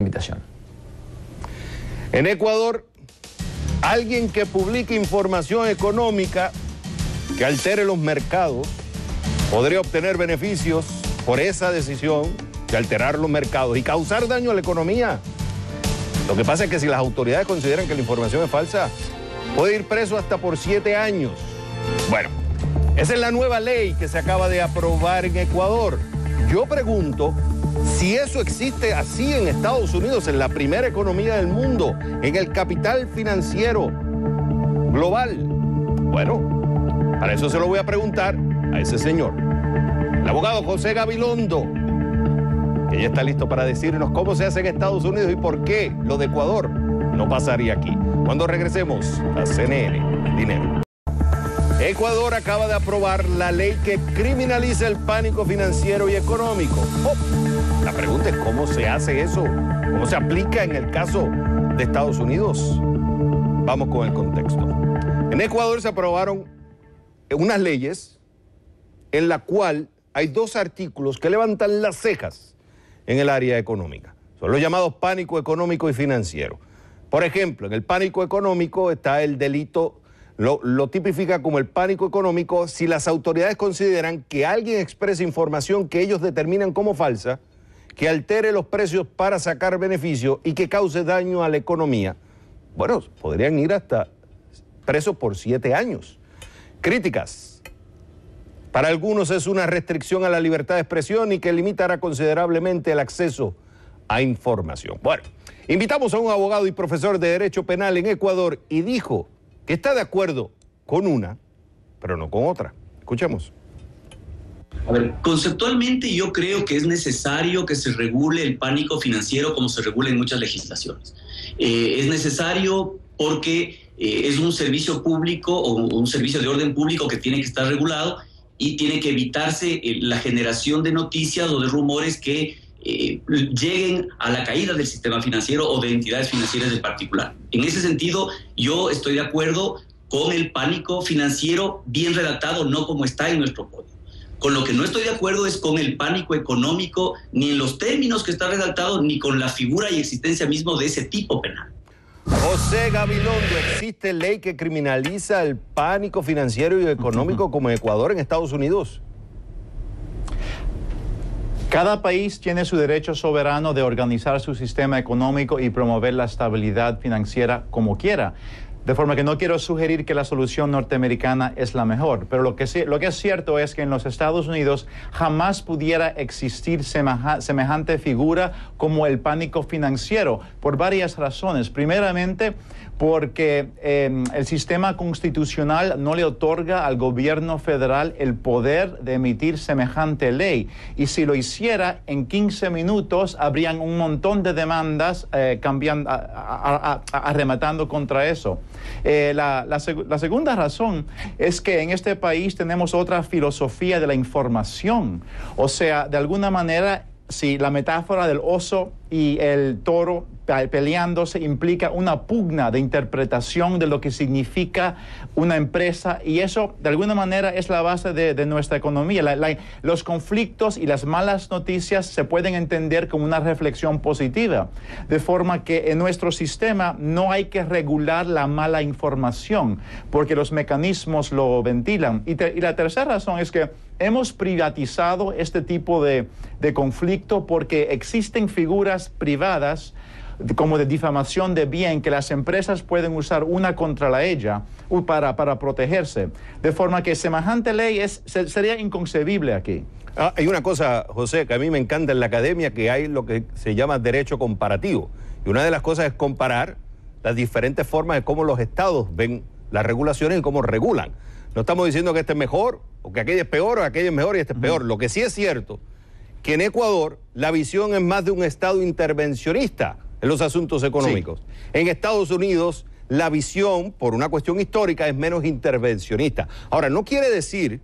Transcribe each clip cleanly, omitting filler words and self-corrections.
Invitación. En Ecuador, alguien que publique información económica que altere los mercados podría obtener beneficios por esa decisión de alterar los mercados y causar daño a la economía. Lo que pasa es que si las autoridades consideran que la información es falsa, puede ir preso hasta por 7 años. Bueno, esa es la nueva ley que se acaba de aprobar en Ecuador. Yo pregunto si eso existe así en Estados Unidos, en la primera economía del mundo, en el capital financiero global. Bueno, para eso se lo voy a preguntar a ese señor, el abogado José Gabilondo, que ya está listo para decirnos cómo se hace en Estados Unidos y por qué lo de Ecuador no pasaría aquí. Cuando regresemos a CNN Dinero. Ecuador acaba de aprobar la ley que criminaliza el pánico financiero y económico. La pregunta es cómo se hace eso, cómo se aplica en el caso de Estados Unidos. Vamos con el contexto. En Ecuador se aprobaron unas leyes en la cual hay 2 artículos que levantan las cejas en el área económica. Son los llamados pánico económico y financiero. Por ejemplo, en el pánico económico está el delito. Lo tipifica como el pánico económico si las autoridades consideran que alguien expresa información que ellos determinan como falsa, que altere los precios para sacar beneficio y que cause daño a la economía. Bueno, podrían ir hasta presos por 7 años. Críticas. Para algunos es una restricción a la libertad de expresión y que limitará considerablemente el acceso a información. Bueno, invitamos a un abogado y profesor de Derecho Penal en Ecuador y dijo que está de acuerdo con una, pero no con otra. Escuchemos. A ver, conceptualmente yo creo que es necesario que se regule el pánico financiero como se regula en muchas legislaciones. Es necesario porque es un servicio público o un servicio de orden público que tiene que estar regulado y tiene que evitarse la generación de noticias o de rumores que lleguen a la caída del sistema financiero o de entidades financieras en particular. En ese sentido, yo estoy de acuerdo con el pánico financiero bien redactado, no como está en nuestro código. Con lo que no estoy de acuerdo es con el pánico económico, ni en los términos que está redactado, ni con la figura y existencia mismo de ese tipo penal. José Gabilondo, ¿existe ley que criminaliza el pánico financiero y económico como en Ecuador, en Estados Unidos? Cada país tiene su derecho soberano de organizar su sistema económico y promover la estabilidad financiera como quiera. De forma que no quiero sugerir que la solución norteamericana es la mejor, pero lo que es cierto es que en los Estados Unidos jamás pudiera existir semejante figura como el pánico financiero, por varias razones. Primeramente, porque el sistema constitucional no le otorga al gobierno federal el poder de emitir semejante ley. Y si lo hiciera, en 15 minutos habrían un montón de demandas arrematando contra eso. La segunda razón es que en este país tenemos otra filosofía de la información. O sea, de alguna manera, si la metáfora del oso y el toro peleándose implica una pugna de interpretación de lo que significa una empresa, y eso de alguna manera es la base de nuestra economía. Los conflictos y las malas noticias se pueden entender como una reflexión positiva, de forma que en nuestro sistema no hay que regular la mala información, porque los mecanismos lo ventilan. Y la tercera razón es que hemos privatizado este tipo de conflicto porque existen figuras privadas como de difamación de bien que las empresas pueden usar una contra la ella para protegerse. De forma que semejante ley sería inconcebible aquí. Hay una cosa, José, que a mí me encanta en la academia, que hay lo que se llama derecho comparativo. Y una de las cosas es comparar las diferentes formas de cómo los estados ven las regulaciones y cómo regulan. No estamos diciendo que este es mejor, o que aquello es peor, o aquello es mejor y este es peor. Lo que sí es cierto, que en Ecuador la visión es más de un estado intervencionista en los asuntos económicos. Sí. En Estados Unidos la visión, por una cuestión histórica, es menos intervencionista. Ahora, no quiere decir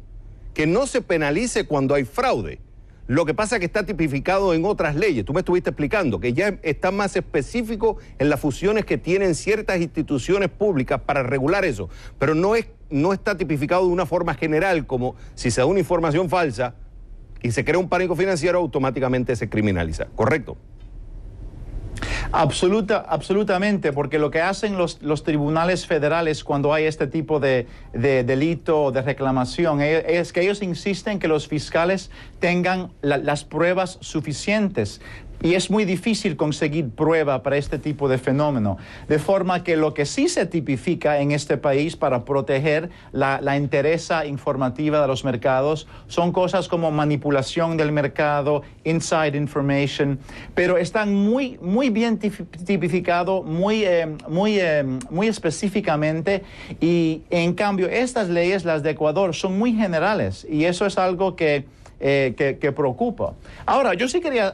que no se penalice cuando hay fraude. Lo que pasa es que está tipificado en otras leyes. Tú me estuviste explicando que ya está más específico en las funciones que tienen ciertas instituciones públicas para regular eso. Pero no está tipificado de una forma general, como si se da una información falsa y se crea un pánico financiero, automáticamente se criminaliza. ¿Correcto? Absolutamente, porque lo que hacen los tribunales federales cuando hay este tipo de delito o de reclamación es que ellos insisten que los fiscales tengan las pruebas suficientes. Y es muy difícil conseguir prueba para este tipo de fenómeno. De forma que lo que sí se tipifica en este país para proteger la entereza informativa de los mercados son cosas como manipulación del mercado, inside information, pero están muy bien tipificado, muy específicamente, y en cambio estas leyes, las de Ecuador, son muy generales, y eso es algo que preocupa. Ahora, yo sí quería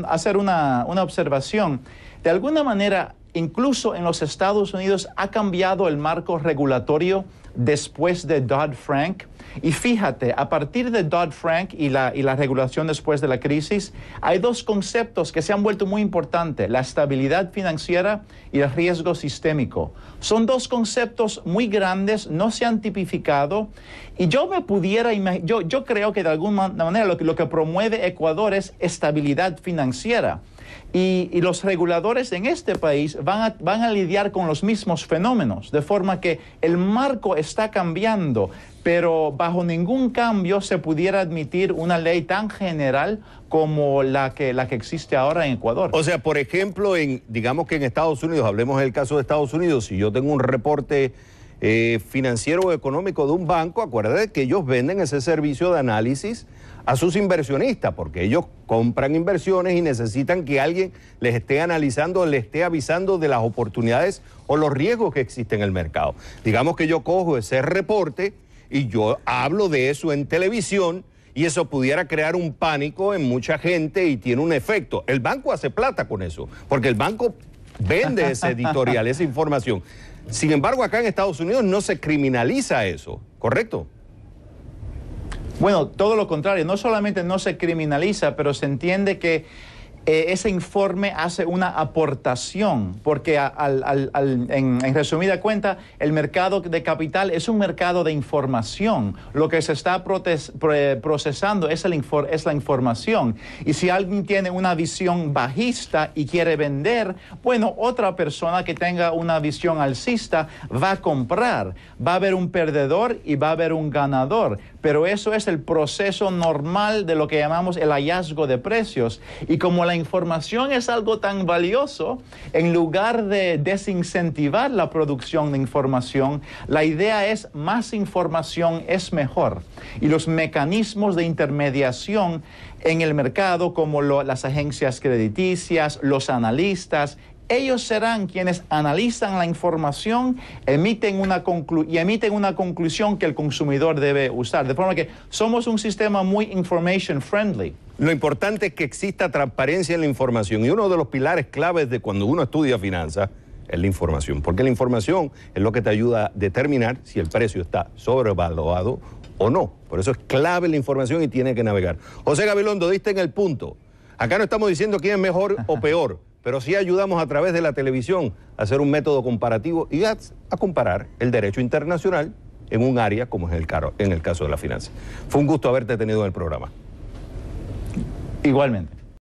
hacer una observación. De alguna manera, incluso en los Estados Unidos ha cambiado el marco regulatorio después de Dodd-Frank. Y fíjate, a partir de Dodd-Frank y la regulación después de la crisis, hay dos conceptos que se han vuelto muy importantes: la estabilidad financiera y el riesgo sistémico. Son dos conceptos muy grandes, no se han tipificado, y yo me pudiera imaginar, yo creo que de alguna manera lo que promueve Ecuador es estabilidad financiera. Y los reguladores en este país van a lidiar con los mismos fenómenos, de forma que el marco está cambiando, pero bajo ningún cambio se pudiera admitir una ley tan general como la que existe ahora en Ecuador. O sea, por ejemplo, digamos que en Estados Unidos, hablemos del caso de Estados Unidos, si yo tengo un reporte financiero o económico de un banco, acuérdate que ellos venden ese servicio de análisis a sus inversionistas, porque ellos compran inversiones y necesitan que alguien les esté analizando, les esté avisando de las oportunidades o los riesgos que existen en el mercado. Digamos que yo cojo ese reporte y yo hablo de eso en televisión, y eso pudiera crear un pánico en mucha gente y tiene un efecto. El banco hace plata con eso, porque el banco vende ese editorial, esa información. Sin embargo, acá en Estados Unidos no se criminaliza eso, ¿correcto? Bueno, todo lo contrario, no solamente no se criminaliza, pero se entiende que ese informe hace una aportación, porque en resumida cuenta, el mercado de capital es un mercado de información. Lo que se está procesando es la información. Y si alguien tiene una visión bajista y quiere vender, bueno, otra persona que tenga una visión alcista va a comprar. Va a haber un perdedor y va a haber un ganador. Pero eso es el proceso normal de lo que llamamos el hallazgo de precios. Y como la información es algo tan valioso, en lugar de desincentivar la producción de información, la idea es más información es mejor. Y los mecanismos de intermediación en el mercado, como las agencias crediticias, los analistas, ellos serán quienes analizan la información, emiten una conclusión que el consumidor debe usar. De forma que somos un sistema muy information friendly. Lo importante es que exista transparencia en la información, y uno de los pilares claves de cuando uno estudia finanzas es la información, porque la información es lo que te ayuda a determinar si el precio está sobrevaluado o no. Por eso es clave la información y tiene que navegar. José Gabilondo, diste en el punto. Acá no estamos diciendo quién es mejor o peor, pero sí ayudamos a través de la televisión a hacer un método comparativo y a comparar el derecho internacional en un área como es en el caso de la finanza. Fue un gusto haberte tenido en el programa. Igualmente.